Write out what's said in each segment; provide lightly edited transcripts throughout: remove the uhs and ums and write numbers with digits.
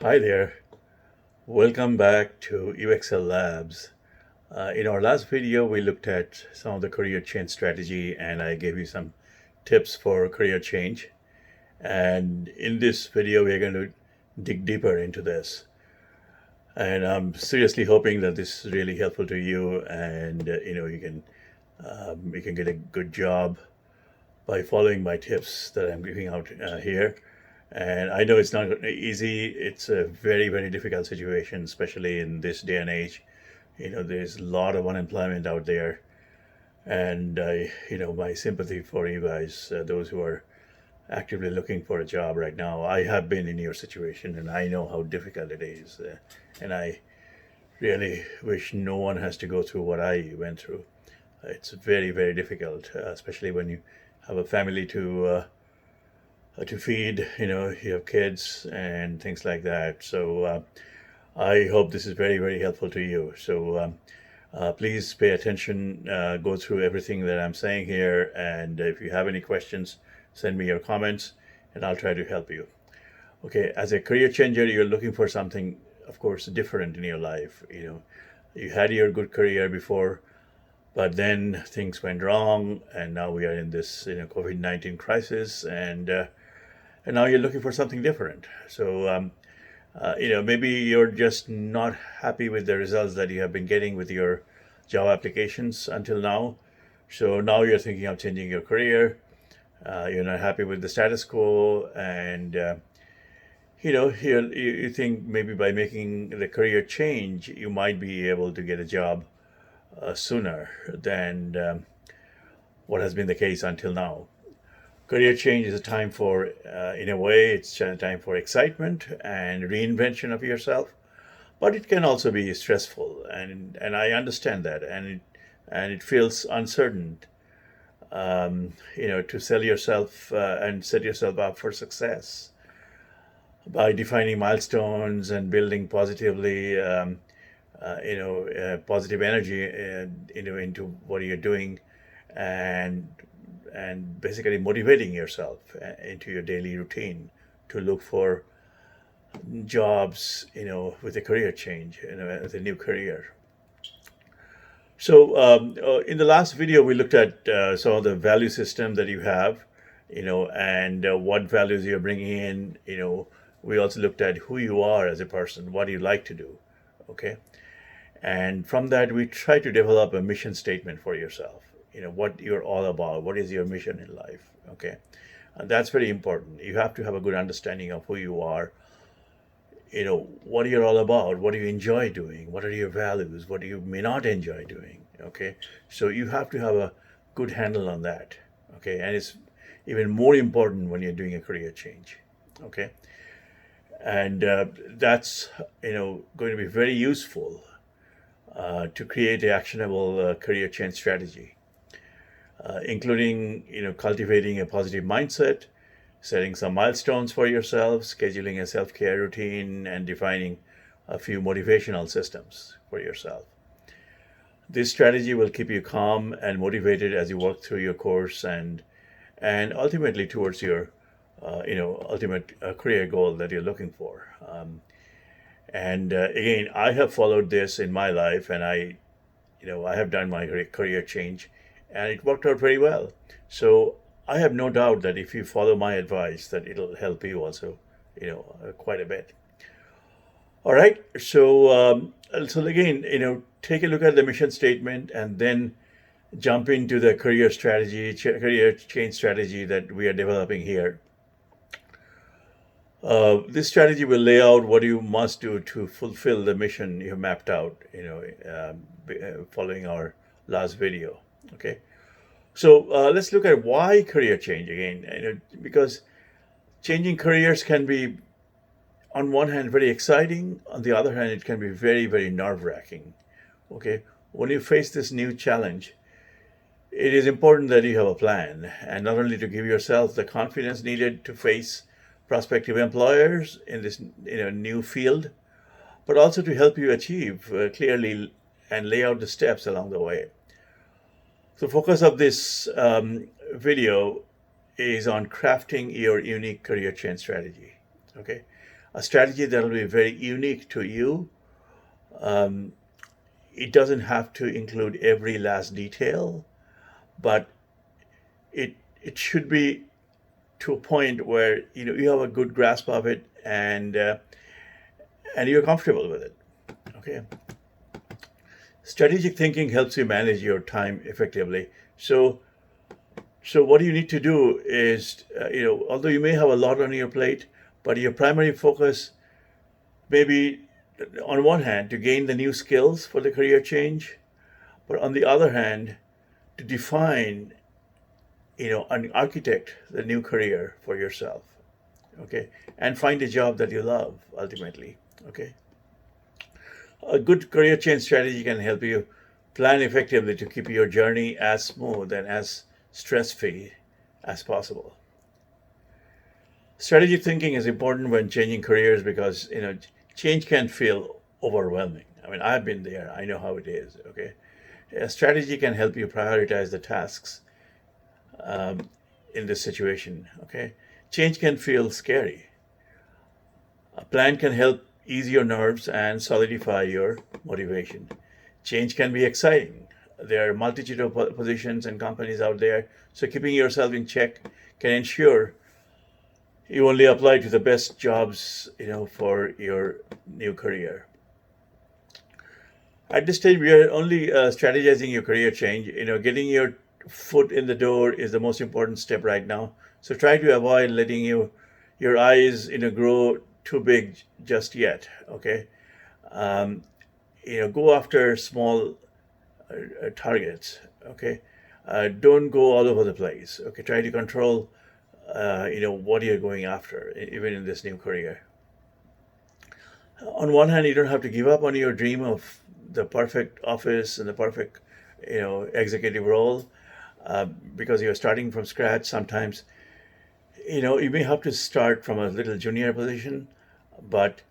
Hi there. Welcome back to UXL Labs. In our last video, we looked at some of the career change strategy and I gave you some tips for career change. And in this video, we're going to dig deeper into this. And I'm seriously hoping that this is really helpful to you and you can get a good job by following my tips that I'm giving out here. And I know it's not easy. It's a very, very difficult situation, especially in this day and age. There's a lot of unemployment out there. And my sympathy for you guys, those who are actively looking for a job right now. I have been in your situation and I know how difficult it is. And I really wish no one has to go through what I went through. It's very, very difficult, especially when you have a family to feed. You have kids and things like that. So I hope this is very, very helpful to you. So please pay attention, go through everything that I'm saying here, and if you have any questions, send me your comments, and I'll try to help you. Okay, as a career changer, you're looking for something, of course, different in your life. You had your good career before, but then things went wrong, and now we are in this COVID-19 crisis, and now you're looking for something different. So maybe you're just not happy with the results that you have been getting with your job applications until now. So now you're thinking of changing your career. You're not happy with the status quo, and you think maybe by making the career change, you might be able to get a job sooner than what has been the case until now. Career change is a time for, in a way, it's a time for excitement and reinvention of yourself. But it can also be stressful, and I understand that, and it feels uncertain. To sell yourself and set yourself up for success by defining milestones and building positively, positive energy, into what you're doing, and basically motivating yourself into your daily routine to look for jobs, with a career change, with a new career. So in the last video, we looked at some of the value system that you have, and what values you're bringing in. We also looked at who you are as a person, what you like to do, okay? And from that, we try to develop a mission statement for yourself, what you're all about, what is your mission in life, okay? And that's very important. You have to have a good understanding of who you are, what you're all about, what do you enjoy doing, what are your values, what do you may not enjoy doing, okay? So you have to have a good handle on that, okay? And it's even more important when you're doing a career change, okay? And that's, going to be very useful to create an actionable career change strategy, including cultivating a positive mindset, setting some milestones for yourself, scheduling a self-care routine, and defining a few motivational systems for yourself. This strategy will keep you calm and motivated as you work through your course and ultimately towards your ultimate career goal that you're looking for. And again, I have followed this in my life, and I have done my career change, and it worked out very well. So I have no doubt that if you follow my advice, that it'll help you also, quite a bit. All right. So again, take a look at the mission statement, and then jump into the career strategy, career change strategy that we are developing here. This strategy will lay out what you must do to fulfill the mission you have mapped out, following our last video. Okay. So let's look at why career change again, because changing careers can be, on one hand, very exciting. On the other hand, it can be very, very nerve-wracking. Okay. When you face this new challenge, it is important that you have a plan, and not only to give yourself the confidence needed to face prospective employers in this new field, but also to help you achieve clearly and lay out the steps along the way. The focus of this video is on crafting your unique career change strategy. Okay, a strategy that will be very unique to you. Um, it doesn't have to include every last detail, but it should be to a point where you have a good grasp of it, and you're comfortable with it. Okay. Strategic thinking helps you manage your time effectively. So what you need to do is, although you may have a lot on your plate, but your primary focus may be, on one hand, to gain the new skills for the career change, but on the other hand, to define, and architect the new career for yourself. Okay, and find a job that you love ultimately. Okay, a good career change strategy can help you plan effectively to keep your journey as smooth and as stress-free as possible. Strategic thinking is important when changing careers because change can feel overwhelming. I mean, I've been there. I know how it is. Okay, a strategy can help you prioritize the tasks um, in this situation. Okay, change can feel scary. A plan can help ease your nerves and solidify your motivation. Change can be exciting. There are a multitude of positions and companies out there, so keeping yourself in check can ensure you only apply to the best jobs, for your new career. At this stage, we are only strategizing your career change. Getting your foot in the door is the most important step right now. So try to avoid letting your eyes, grow too big just yet. Okay, um, go after small targets. Okay, don't go all over the place. Okay, try to control, what you're going after, even in this new career. On one hand, you don't have to give up on your dream of the perfect office and the perfect, executive role, because you're starting from scratch. Sometimes, you may have to start from a little junior position, but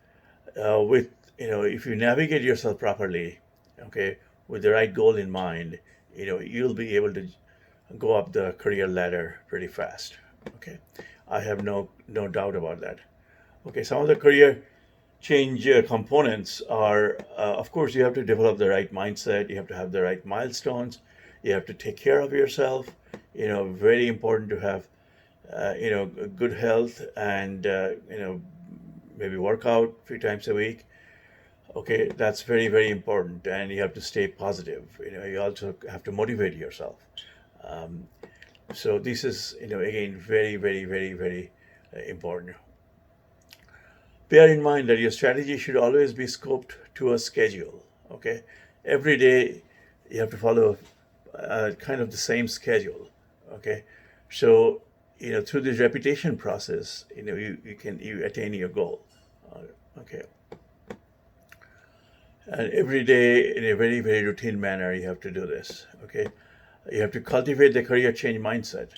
with if you navigate yourself properly, okay, with the right goal in mind, you'll be able to go up the career ladder pretty fast. Okay, I have no doubt about that. Okay, some of the career change components are, of course, you have to develop the right mindset. You have to have the right milestones. You have to take care of yourself. Very important to have, good health and, maybe work out 3 times a week. Okay, that's very, very important. And you have to stay positive. You also have to motivate yourself. Um, so this is, again, very, very, very, very important. Bear in mind that your strategy should always be scoped to a schedule. Okay, every day you have to follow kind of the same schedule. Okay, so through this repetition process, you attain your goal. Okay, and every day in a very, very routine manner you have to do this. Okay, you have to cultivate the career change mindset.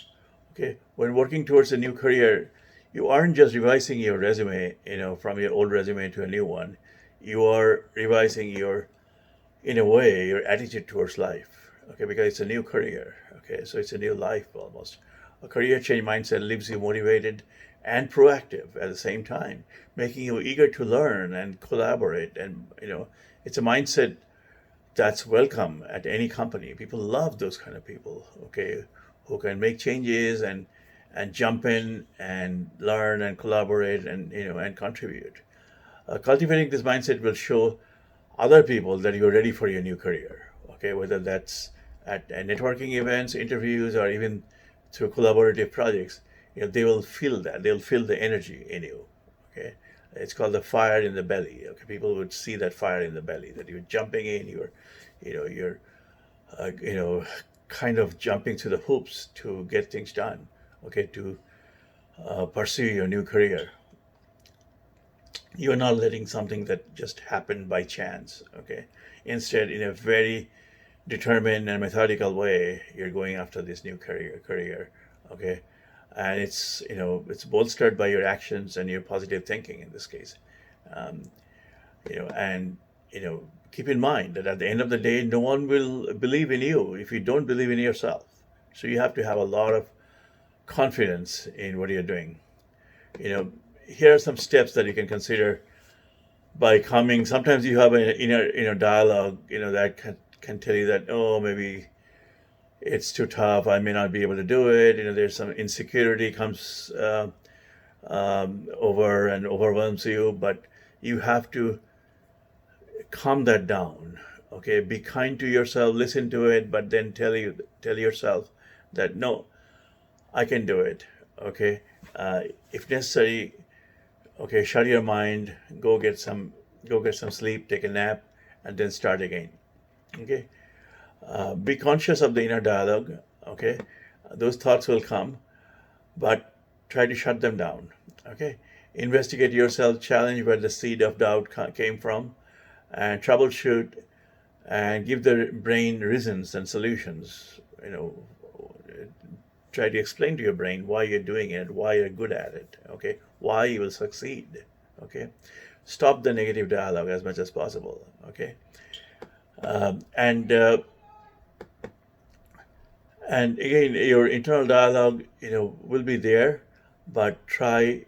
Okay, when working towards a new career, you aren't just revising your resume, from your old resume to a new one. You are revising in a way, your attitude towards life. Okay, because it's a new career. Okay, so it's a new life almost. A career change mindset leaves you motivated and proactive at the same time, making you eager to learn and collaborate. And it's a mindset that's welcome at any company. People love those kind of people, okay, who can make changes and jump in and learn and collaborate and contribute. Cultivating this mindset will show other people that you're ready for your new career. Okay, whether that's at networking events, interviews, or even through collaborative projects, they will feel that they'll feel the energy in you. Okay, it's called the fire in the belly. Okay, people would see that fire in the belly, that you're jumping in, you're uh, you know kind of jumping through the hoops to get things done. Okay, to pursue your new career. You're not letting something that just happened by chance. Okay, instead, in a very determined and methodical way, you're going after this new career. Okay, and it's bolstered by your actions and your positive thinking in this case. um, and keep in mind that at the end of the day, no one will believe in you if you don't believe in yourself. So you have to have a lot of confidence in what you're doing. you know here are some steps that you can consider by coming. Sometimes you have an inner dialogue, that can tell you that, oh, maybe it's too tough, I may not be able to do it. There's some insecurity comes over and overwhelms you, but you have to calm that down. Okay, be kind to yourself, listen to it, but then tell yourself that no, I can do it. Okay, if necessary, okay, shut your mind, go get some sleep, take a nap, and then start again. Okay, be conscious of the inner dialogue. Okay, those thoughts will come, but try to shut them down. Okay, investigate yourself, challenge where the seed of doubt came from, and troubleshoot and give the brain reasons and solutions. Try to explain to your brain why you're doing it, why you're good at it. Okay, why you will succeed. Okay, stop the negative dialogue as much as possible. Okay, and and again, your internal dialogue, will be there, but try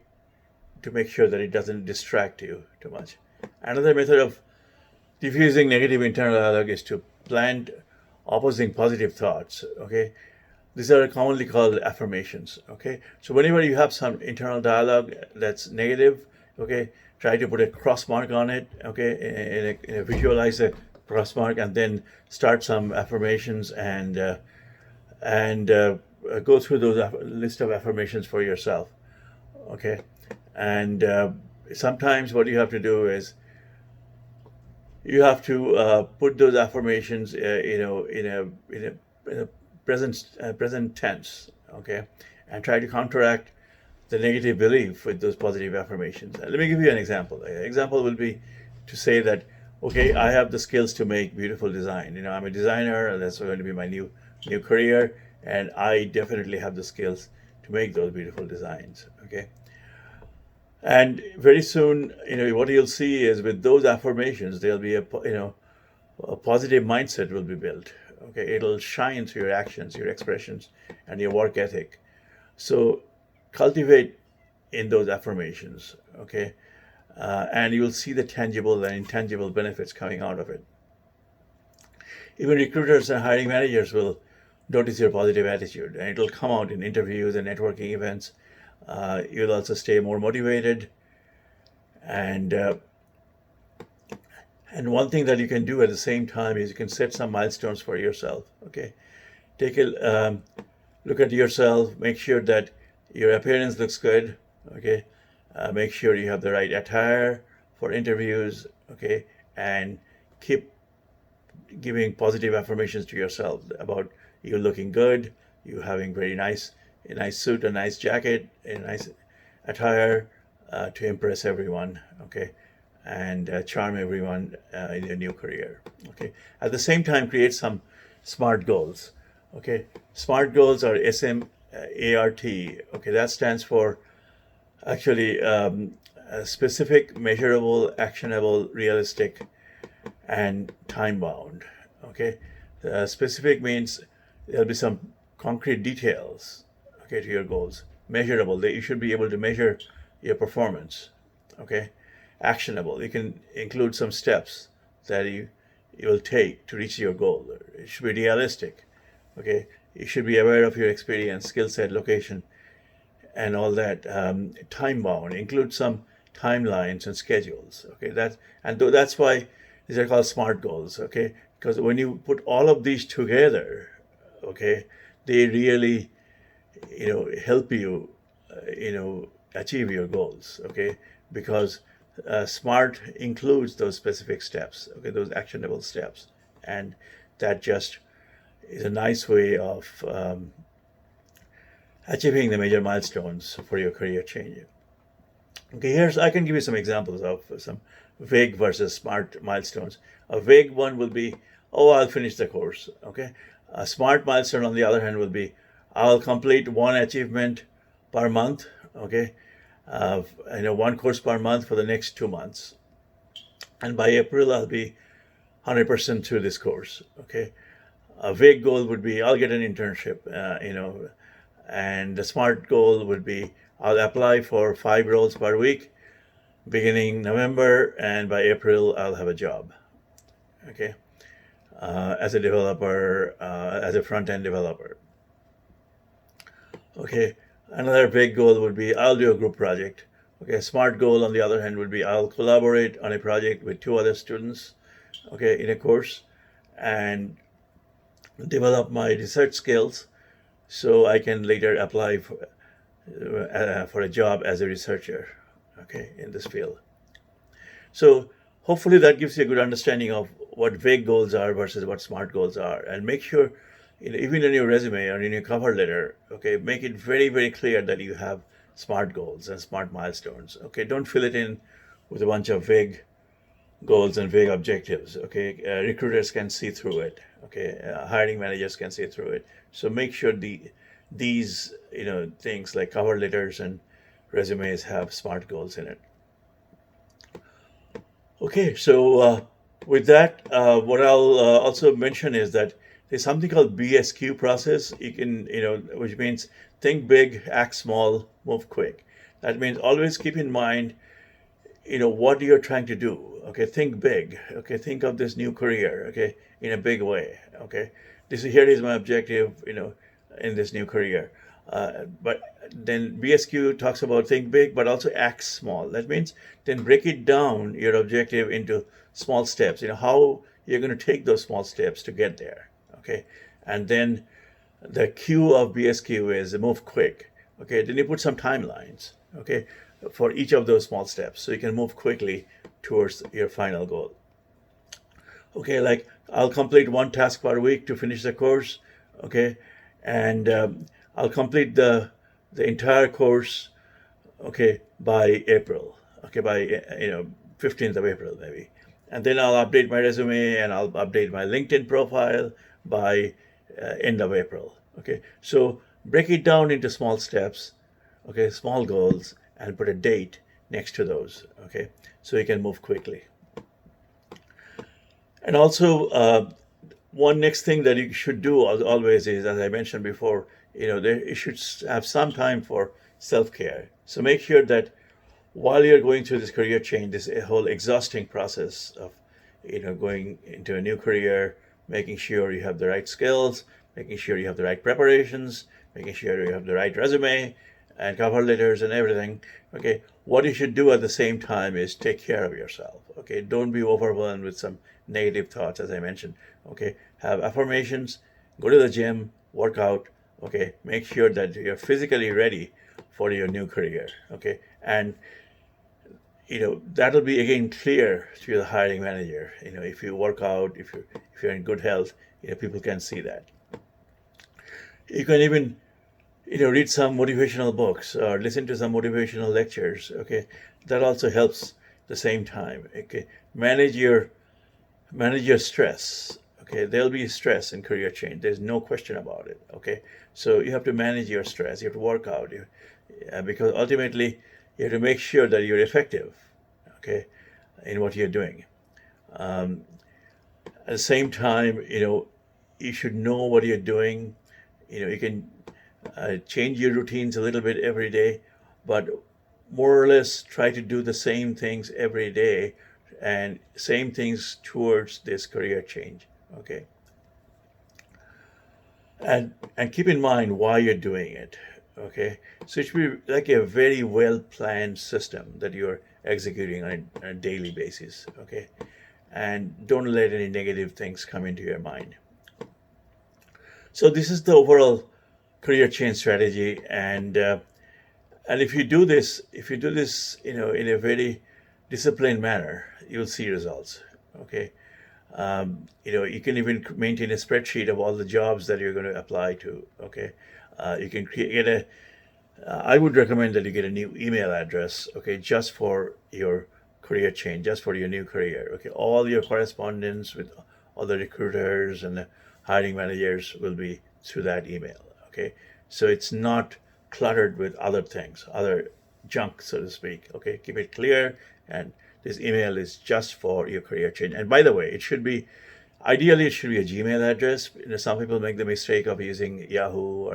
to make sure that it doesn't distract you too much. Another method of diffusing negative internal dialogue is to plant opposing positive thoughts. Okay, these are commonly called affirmations. Okay, so whenever you have some internal dialogue that's negative, okay, try to put a cross mark on it. Okay, visualize a cross mark, and then start some affirmations, and go through those list of affirmations for yourself. Okay, and sometimes what you have to do is you have to put those affirmations, in a present tense. Okay, and try to counteract the negative belief with those positive affirmations. Let me give you an example. An example will be to say that, okay, I have the skills to make beautiful design. I'm a designer, and that's going to be my new career, and I definitely have the skills to make those beautiful designs. Okay, and very soon, what you'll see is with those affirmations, there'll be a positive mindset will be built. Okay, it'll shine through your actions, your expressions, and your work ethic. So cultivate in those affirmations. Okay, and you'll see the tangible and intangible benefits coming out of it. Even recruiters and hiring managers will notice your positive attitude, and it will come out in interviews and networking events. You'll also stay more motivated, and one thing that you can do at the same time is you can set some milestones for yourself. Okay, take a look at yourself, make sure that your appearance looks good. Okay, make sure you have the right attire for interviews. Okay, and keep giving positive affirmations to yourself about you looking good, you having a nice suit, a nice jacket, a nice attire, to impress everyone. Okay, and charm everyone in your new career. Okay, at the same time, create some SMART goals. Okay, SMART goals are SMART. Okay, that stands for actually specific, measurable, actionable, realistic, and time bound. Okay, specific means there'll be some concrete details. Okay, to your goals. Measurable, that you should be able to measure your performance. Okay, actionable, you can include some steps that you will take to reach your goal. It should be realistic. Okay, you should be aware of your experience, skill set, location, and all that. Time bound, include some timelines and schedules. Okay, that's why these are called SMART goals. Okay, because when you put all of these together, okay, they really help you achieve your goals. Okay, because SMART includes those specific steps. Okay, those actionable steps, and that just is a nice way of achieving the major milestones for your career change. Okay, I can give you some examples of some vague versus SMART milestones. A vague one will be, oh, I'll finish the course. Okay, a SMART milestone, on the other hand, will be, I'll complete one achievement per month. Okay, one course per month for the next 2 months, and by April I'll be 100% through this course. Okay, a vague goal would be, I'll get an internship. And the SMART goal would be, I'll apply for 5 roles per week beginning November, and by April, I'll have a job. Okay, as a developer, as a front end developer. Okay, another big goal would be I'll do a group project. Okay, a smart goal on the other hand would be I'll collaborate on a project with 2 other students, okay, in a course, and develop my research skills so I can later apply for a job as a researcher, okay, in this field. So hopefully that gives you a good understanding of what vague goals are versus what smart goals are, and make sure, even in your resume or in your cover letter, okay, make it very very clear that you have smart goals and smart milestones. Okay, don't fill it in with a bunch of vague goals and vague objectives. Okay, recruiters can see through it. Okay, hiring managers can see through it. So make sure these things like cover letters and resumes have smart goals in it. Okay, so with that, what I'll also mention is that there's something called BSQ process. You can, which means think big, act small, move quick. That means always keep in mind, what you're trying to do. Okay, think big. Okay, think of this new career. Okay, in a big way. Okay, here is my objective. In this new career. But then BSQ talks about think big, but also act small. That means then break it down your objective into small steps. How you're going to take those small steps to get there. Okay, and then the Q of BSQ is move quick. Okay, then you put some timelines. Okay, for each of those small steps, so you can move quickly towards your final goal. Okay, like I'll complete 1 task per week to finish the course. Okay, and I'll complete the entire course. Okay, by April. Okay, by 15th of April maybe, and then I'll update my resume and I'll update my LinkedIn profile by end of April. Okay, so break it down into small steps. Okay, small goals, and put a date next to those. Okay, so you can move quickly. And also, one next thing that you should do always is, as I mentioned before, you should have some time for self-care. So make sure that while you're going through this career change, this whole exhausting process of, going into a new career, making sure you have the right skills, making sure you have the right preparations, making sure you have the right resume and cover letters and everything. Okay, what you should do at the same time is take care of yourself. Okay, don't be overwhelmed with some negative thoughts, as I mentioned. Okay, have affirmations, go to the gym, work out. Okay, make sure that you're physically ready for your new career. Okay, and that'll be again clear to the hiring manager. If you work out, if you're in good health, people can see that. You can even read some motivational books or listen to some motivational lectures. Okay, that also helps the same time. Okay, manage your stress. Okay, there'll be stress in career change. There's no question about it. Okay, so you have to manage your stress. You have to work out. Because ultimately you have to make sure that you're effective. Okay, in what you're doing. At the same time, you should know what you're doing. You can change your routines a little bit every day, but more or less try to do the same things every day and same things towards this career change. Okay, and keep in mind why you're doing it. Okay, so it should be like a very well planned system that you're executing on a daily basis. Okay, and don't let any negative things come into your mind. So this is the overall career change strategy, and if you do this, in a very disciplined manner, you'll see results. Okay, you can even maintain a spreadsheet of all the jobs that you're going to apply to. Okay, you can get a. I would recommend that you get a new email address. Okay, just for your career change, just for your new career. Okay, all your correspondence with all the recruiters and the hiring managers will be through that email. Okay, so it's not cluttered with other things, other junk, so to speak. Okay, keep it clear, and this email is just for your career change. And by the way, ideally it should be a Gmail address. Some people make the mistake of using Yahoo,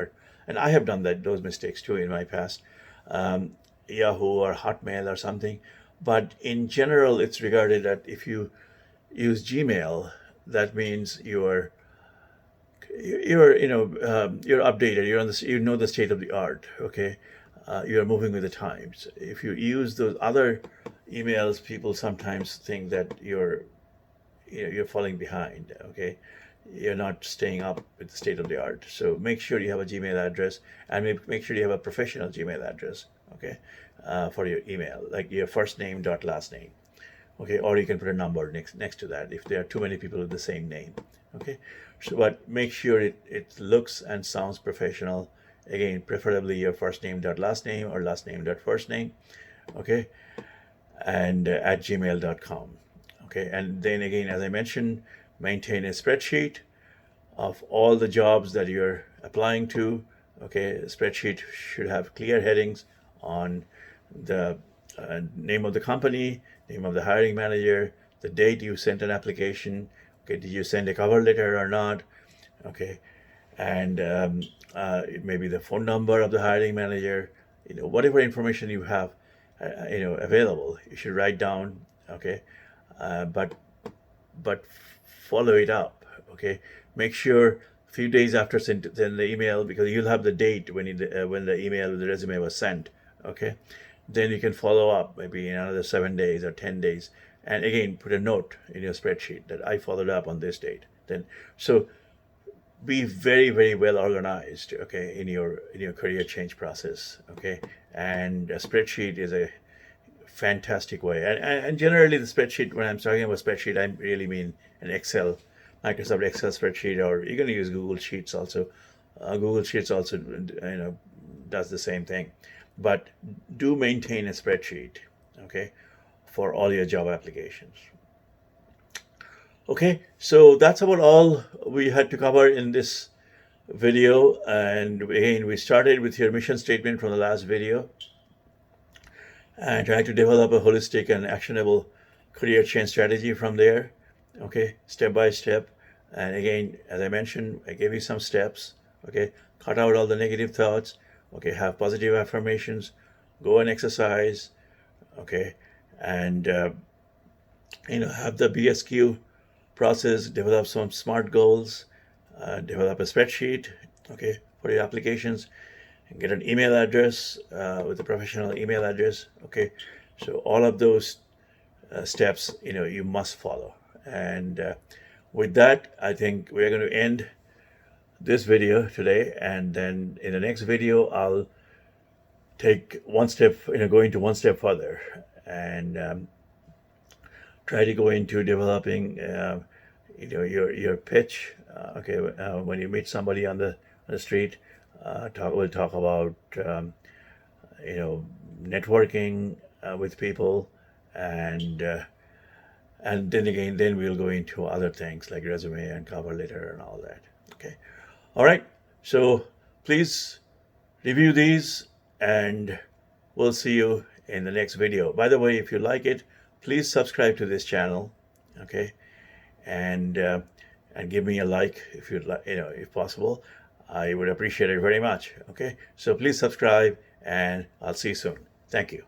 and I have done those mistakes too in my past. Yahoo or Hotmail or something. But in general, it's regarded that if you use Gmail, that means you're updated. You're on this. You know the state of the art. Okay, you're moving with the times. If you use those other emails, people sometimes think that you're falling behind. Okay, you're not staying up with the state of the art. So make sure you have a Gmail address, and make sure you have a professional Gmail address. Okay, for your email, like your first name dot last name. Okay, or you can put a number next to that if there are too many people with the same name. Okay, so but make sure it looks and sounds professional. Again, preferably your first name dot last name or last name dot first name. Okay, and at gmail.com. Okay, and then again, as I mentioned, maintain a spreadsheet of all the jobs that you're applying to. Okay, a spreadsheet should have clear headings on the name of the company, name of the hiring manager, the date you sent an application. Okay, did you send a cover letter or not? Okay, and maybe the phone number of the hiring manager. Whatever information you have, available, you should write down. Okay, but follow it up. Okay, make sure a few days after send the email, because you'll have the date when the email with the resume was sent. Okay, then you can follow up maybe in another 7 days or 10 days, and again put a note in your spreadsheet that I followed up on this date. Then so be very, very well organized. Okay, in your career change process. Okay, and a spreadsheet is a fantastic way. And generally, the spreadsheet, when I'm talking about spreadsheet, I really mean an Excel, Microsoft Excel spreadsheet, or you're going to use Google Sheets also. Google Sheets also, does the same thing. But do maintain a spreadsheet, okay, for all your job applications. Okay, so that's about all we had to cover in this video. And again, we started with your mission statement from the last video, and try to develop a holistic and actionable career change strategy from there. Okay, step by step. And again, as I mentioned, I gave you some steps. Okay, cut out all the negative thoughts. Okay, have positive affirmations. Go and exercise. Okay, and have the BSQ process. Develop some SMART goals. Develop a spreadsheet. Okay, for your applications. Get an email address with a professional email address. Okay, so all of those steps you must follow. And with that, I think we're going to end this video today, and then in the next video I'll take one step, go into one step further, and try to go into developing your pitch. Okay, when you meet somebody on the street, we'll talk about networking with people, and then we'll go into other things like resume and cover letter and all that. Okay, all right. So please review these, and we'll see you in the next video. By the way, if you like it, please subscribe to this channel. Okay, and give me a like if you'd like, if possible. I would appreciate it very much. Okay, so please subscribe, and I'll see you soon. Thank you.